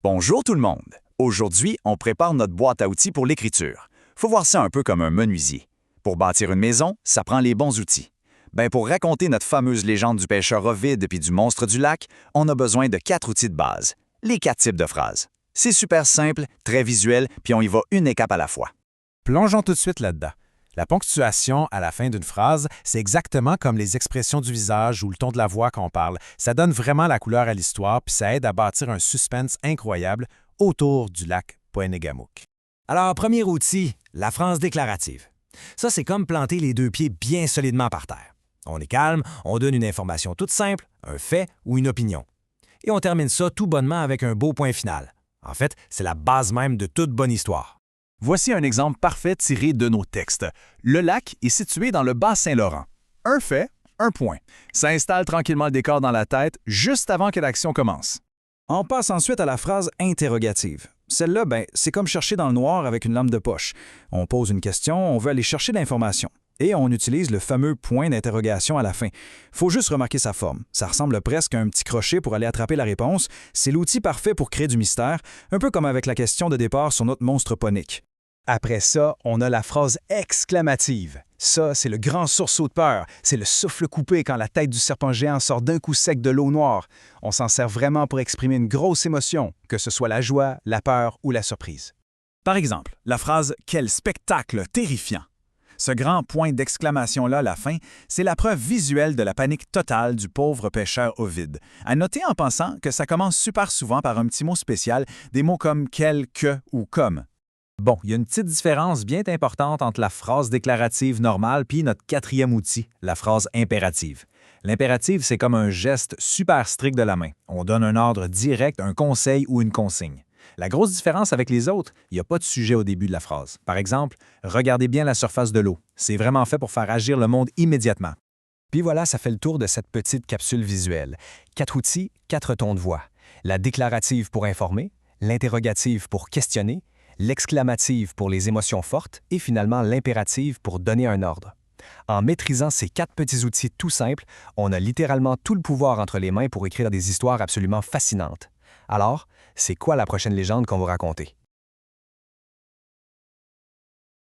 Bonjour tout le monde! Aujourd'hui, on prépare notre boîte à outils pour l'écriture. Faut voir ça un peu comme un menuisier. Pour bâtir une maison, ça prend les bons outils. Pour raconter notre fameuse légende du pêcheur Ovide puis du monstre du lac, on a besoin de 4 outils de base. Les 4 types de phrases. C'est super simple, très visuel, puis on y va une étape à la fois. Plongeons tout de suite là-dedans. La ponctuation à la fin d'une phrase, c'est exactement comme les expressions du visage ou le ton de la voix quand on parle. Ça donne vraiment la couleur à l'histoire, puis ça aide à bâtir un suspense incroyable autour du lac Poenegamook. Alors, premier outil, la phrase déclarative. Ça, c'est comme planter les 2 pieds bien solidement par terre. On est calme, on donne une information toute simple, un fait ou une opinion. Et on termine ça tout bonnement avec un beau point final. En fait, c'est la base même de toute bonne histoire. Voici un exemple parfait tiré de nos textes. Le lac est situé dans le Bas-Saint-Laurent. Un fait, un point. Ça installe tranquillement le décor dans la tête juste avant que l'action commence. On passe ensuite à la phrase interrogative. Celle-là, c'est comme chercher dans le noir avec une lampe de poche. On pose une question, on veut aller chercher l'information. Et on utilise le fameux point d'interrogation à la fin. Faut juste remarquer sa forme. Ça ressemble presque à un petit crochet pour aller attraper la réponse. C'est l'outil parfait pour créer du mystère, un peu comme avec la question de départ sur notre monstre ponique. Après ça, on a la phrase exclamative. Ça, c'est le grand sursaut de peur. C'est le souffle coupé quand la tête du serpent géant sort d'un coup sec de l'eau noire. On s'en sert vraiment pour exprimer une grosse émotion, que ce soit la joie, la peur ou la surprise. Par exemple, la phrase « Quel spectacle terrifiant !» Ce grand point d'exclamation-là à la fin, c'est la preuve visuelle de la panique totale du pauvre pêcheur Ovide. À noter en pensant que ça commence super souvent par un petit mot spécial, des mots comme « quel »,« que » ou « comme ». Bon, il y a une petite différence bien importante entre la phrase déclarative normale puis notre 4e outil, la phrase impérative. L'impérative, c'est comme un geste super strict de la main. On donne un ordre direct, un conseil ou une consigne. La grosse différence avec les autres, il n'y a pas de sujet au début de la phrase. Par exemple, regardez bien la surface de l'eau. C'est vraiment fait pour faire agir le monde immédiatement. Puis voilà, ça fait le tour de cette petite capsule visuelle. 4 outils, 4 tons de voix. La déclarative pour informer, l'interrogative pour questionner, l'exclamative pour les émotions fortes et finalement l'impérative pour donner un ordre. En maîtrisant ces 4 petits outils tout simples, on a littéralement tout le pouvoir entre les mains pour écrire des histoires absolument fascinantes. Alors, c'est quoi la prochaine légende qu'on va raconter?